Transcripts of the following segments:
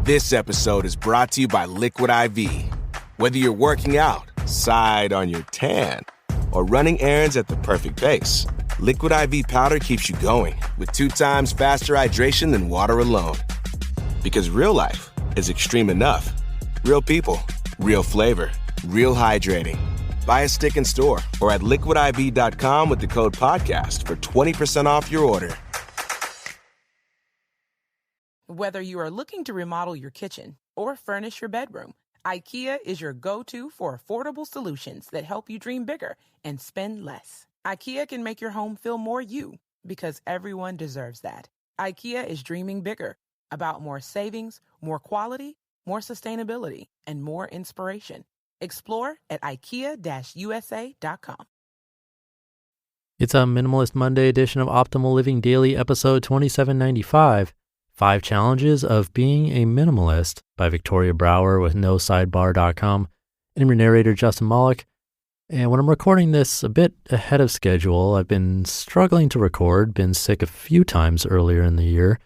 This episode is brought to you by Liquid IV. Whether you're working out, side on your tan, or running errands at the perfect pace, Liquid IV powder keeps you going with 2 times faster hydration than water alone. Because real life is extreme enough. Real people, real flavor, real hydrating. Buy a stick in store or at liquidiv.com with the code podcast for 20% off your order. Whether you are looking to remodel your kitchen or furnish your bedroom, IKEA is your go-to for affordable solutions that help you dream bigger and spend less. IKEA can make your home feel more you, because everyone deserves that. IKEA is dreaming bigger, about more savings, more quality, more sustainability, and more inspiration. Explore at IKEA-USA.com. It's a Minimalist Monday edition of Optimal Living Daily, episode 2795. 5 Challenges of Being a Minimalist by Victoria Brauer with NoSidebar.com. I'm your narrator, Justin Malik. And when I'm recording this a bit ahead of schedule, I've been struggling to record, been sick a few times earlier in the year,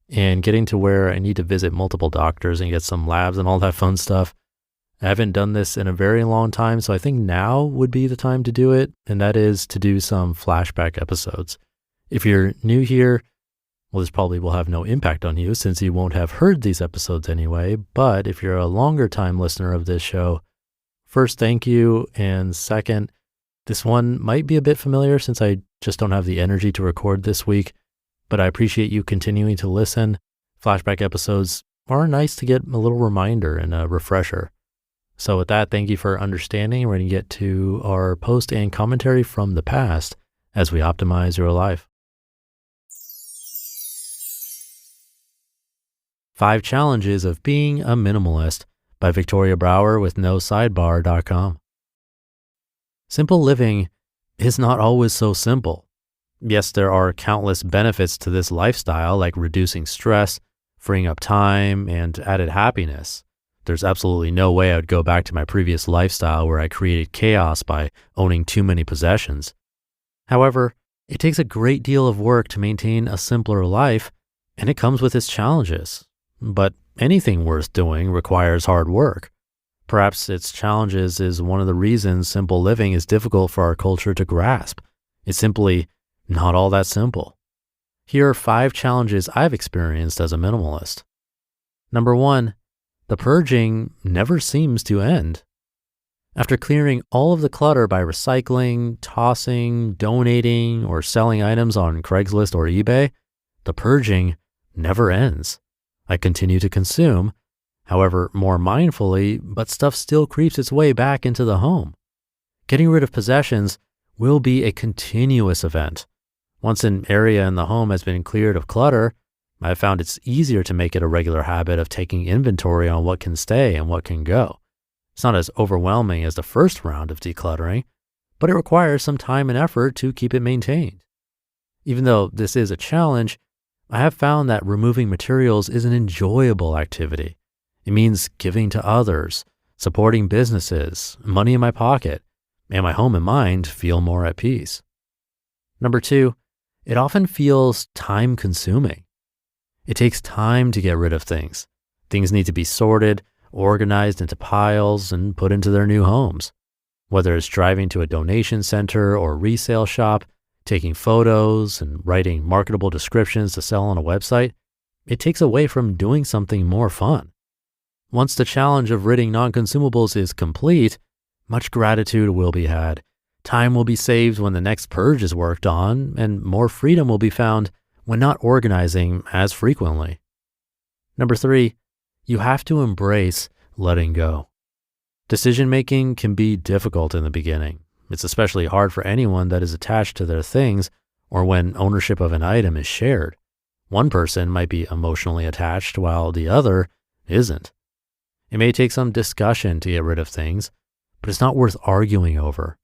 and getting to where I need to visit multiple doctors and get some labs and all that fun stuff. I haven't done this in a very long time, so I think now would be the time to do it, and that is to do some flashback episodes. If you're new here, well, this probably will have no impact on you since you won't have heard these episodes anyway. But if you're a longer time listener of this show, first, thank you. And second, this one might be a bit familiar since I just don't have the energy to record this week, but I appreciate you continuing to listen. Flashback episodes are nice to get a little reminder and a refresher. So with that, thank you for understanding. We're going to get to our post and commentary from the past as we optimize your life. 5 Challenges of Being a Minimalist by Victoria Brauer with NoSidebar.com. Simple living is not always so simple. Yes, there are countless benefits to this lifestyle, like reducing stress, freeing up time, and added happiness. There's absolutely no way I would go back to my previous lifestyle where I created chaos by owning too many possessions. However, it takes a great deal of work to maintain a simpler life, and it comes with its challenges. But anything worth doing requires hard work. Perhaps its challenges is one of the reasons simple living is difficult for our culture to grasp. It's simply not all that simple. Here are 5 challenges I've experienced as a minimalist. Number 1, the purging never seems to end. After clearing all of the clutter by recycling, tossing, donating, or selling items on Craigslist or eBay, the purging never ends. I continue to consume, however, more mindfully, but stuff still creeps its way back into the home. Getting rid of possessions will be a continuous event. Once an area in the home has been cleared of clutter, I've found it's easier to make it a regular habit of taking inventory on what can stay and what can go. It's not as overwhelming as the first round of decluttering, but it requires some time and effort to keep it maintained. Even though this is a challenge, I have found that removing materials is an enjoyable activity. It means giving to others, supporting businesses, money in my pocket, and my home and mind feel more at peace. Number 2, it often feels time-consuming. It takes time to get rid of things. Things need to be sorted, organized into piles, and put into their new homes. Whether it's driving to a donation center or resale shop, taking photos and writing marketable descriptions to sell on a website, it takes away from doing something more fun. Once the challenge of ridding non-consumables is complete, much gratitude will be had. Time will be saved when the next purge is worked on, and more freedom will be found when not organizing as frequently. Number 3, you have to embrace letting go. Decision-making can be difficult in the beginning. It's especially hard for anyone that is attached to their things or when ownership of an item is shared. One person might be emotionally attached while the other isn't. It may take some discussion to get rid of things, but it's not worth arguing over.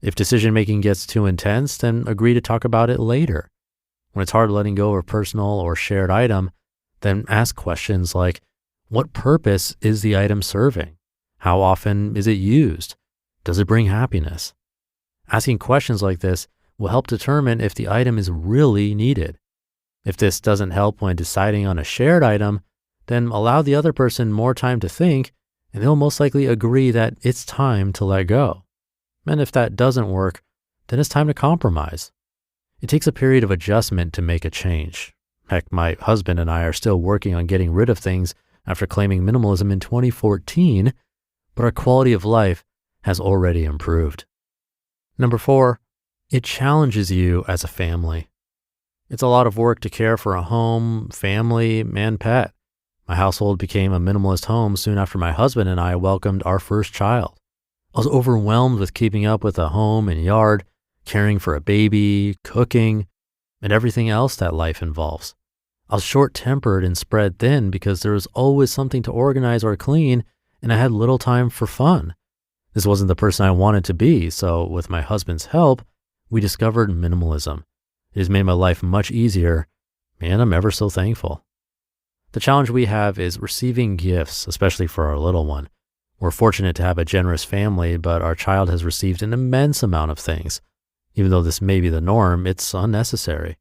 If decision-making gets too intense, then agree to talk about it later. When it's hard letting go of a personal or shared item, then ask questions like, what purpose is the item serving? How often is it used? Does it bring happiness? Asking questions like this will help determine if the item is really needed. If this doesn't help when deciding on a shared item, then allow the other person more time to think, and they'll most likely agree that it's time to let go. And if that doesn't work, then it's time to compromise. It takes a period of adjustment to make a change. Heck, my husband and I are still working on getting rid of things after claiming minimalism in 2014, but our quality of life has already improved. Number 4, it challenges you as a family. It's a lot of work to care for a home, family, and pet. My household became a minimalist home soon after my husband and I welcomed our first child. I was overwhelmed with keeping up with a home and yard, caring for a baby, cooking, and everything else that life involves. I was short-tempered and spread thin because there was always something to organize or clean, and I had little time for fun. This wasn't the person I wanted to be, so with my husband's help, we discovered minimalism. It has made my life much easier, and I'm ever so thankful. The challenge we have is receiving gifts, especially for our little one. We're fortunate to have a generous family, but our child has received an immense amount of things. Even though this may be the norm, it's unnecessary.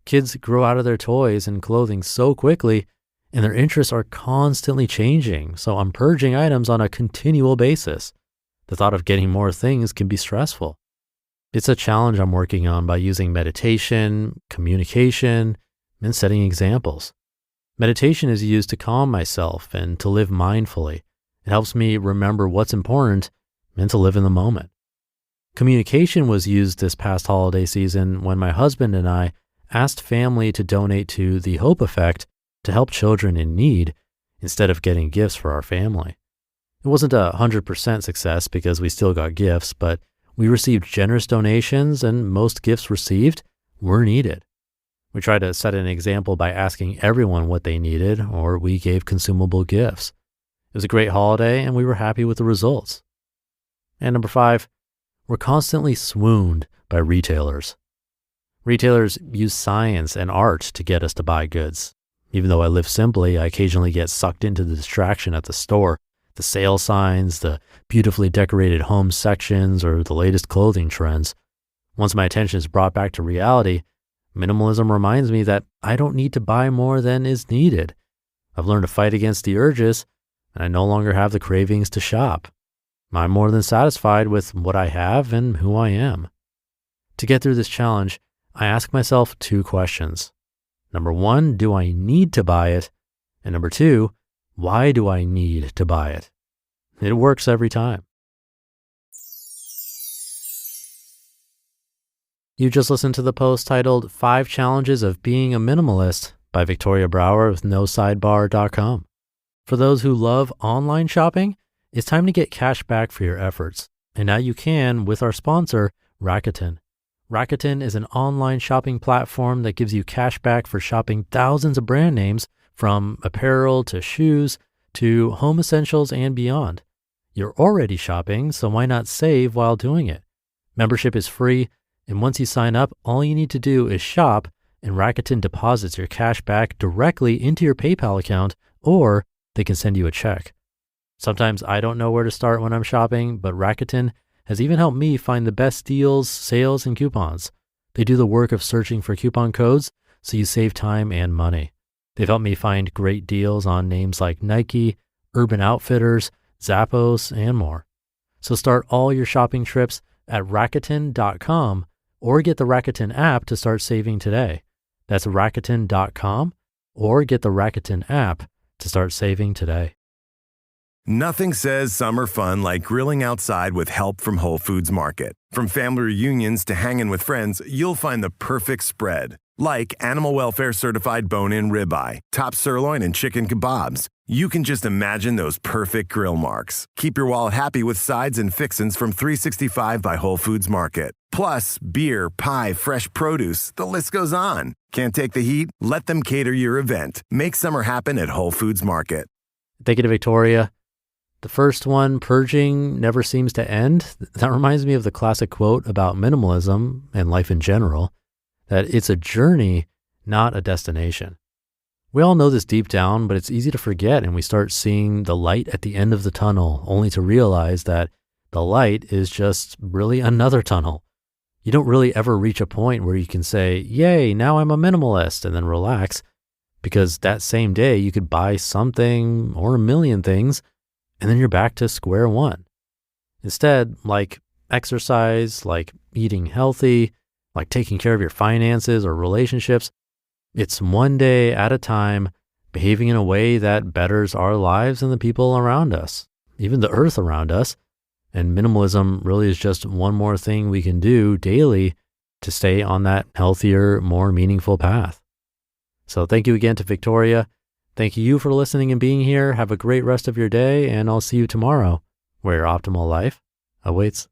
Kids grow out of their toys and clothing so quickly, and their interests are constantly changing, so I'm purging items on a continual basis. The thought of getting more things can be stressful. It's a challenge I'm working on by using meditation, communication, and setting examples. Meditation is used to calm myself and to live mindfully. It helps me remember what's important and to live in the moment. Communication was used this past holiday season when my husband and I asked family to donate to the Hope Effect to help children in need instead of getting gifts for our family. It wasn't 100% success because we still got gifts, but we received generous donations and most gifts received were needed. We tried to set an example by asking everyone what they needed, or we gave consumable gifts. It was a great holiday and we were happy with the results. And number 5, we're constantly swooned by retailers. Retailers use science and art to get us to buy goods. Even though I live simply, I occasionally get sucked into the distraction at the store, the sale signs, the beautifully decorated home sections, or the latest clothing trends. Once my attention is brought back to reality, minimalism reminds me that I don't need to buy more than is needed. I've learned to fight against the urges, and I no longer have the cravings to shop. I'm more than satisfied with what I have and who I am. To get through this challenge, I ask myself 2 questions. Number 1, do I need to buy it? And number 2, why do I need to buy it? It works every time. You just listened to the post titled 5 Challenges of Being a Minimalist by Victoria Brauer with NoSidebar.com. For those who love online shopping, it's time to get cash back for your efforts. And now you can with our sponsor, Rakuten. Rakuten is an online shopping platform that gives you cash back for shopping thousands of brand names, from apparel to shoes to home essentials and beyond. You're already shopping, so why not save while doing it? Membership is free, and once you sign up, all you need to do is shop, and Rakuten deposits your cash back directly into your PayPal account, or they can send you a check. Sometimes I don't know where to start when I'm shopping, but Rakuten has even helped me find the best deals, sales, and coupons. They do the work of searching for coupon codes so you save time and money. They've helped me find great deals on names like Nike, Urban Outfitters, Zappos, and more. So start all your shopping trips at Rakuten.com or get the Rakuten app to start saving today. That's Rakuten.com or get the Rakuten app to start saving today. Nothing says summer fun like grilling outside with help from Whole Foods Market. From family reunions to hanging with friends, you'll find the perfect spread. Like animal welfare certified bone-in ribeye, top sirloin, and chicken kebabs. You can just imagine those perfect grill marks. Keep your wallet happy with sides and fixins from 365 by Whole Foods Market. Plus, beer, pie, fresh produce, the list goes on. Can't take the heat? Let them cater your event. Make summer happen at Whole Foods Market. Thank you to Victoria. The first one, purging never seems to end. That reminds me of the classic quote about minimalism and life in general, that it's a journey, not a destination. We all know this deep down, but it's easy to forget, and we start seeing the light at the end of the tunnel, only to realize that the light is just really another tunnel. You don't really ever reach a point where you can say, yay, now I'm a minimalist, and then relax. because that same day you could buy something or a million things, and then you're back to square one. Instead, like exercise, like eating healthy, like taking care of your finances or relationships, it's one day at a time, behaving in a way that betters our lives and the people around us, even the earth around us. And minimalism really is just one more thing we can do daily to stay on that healthier, more meaningful path. So thank you again to Victoria. Thank you for listening and being here. Have a great rest of your day, and I'll see you tomorrow, where your optimal life awaits.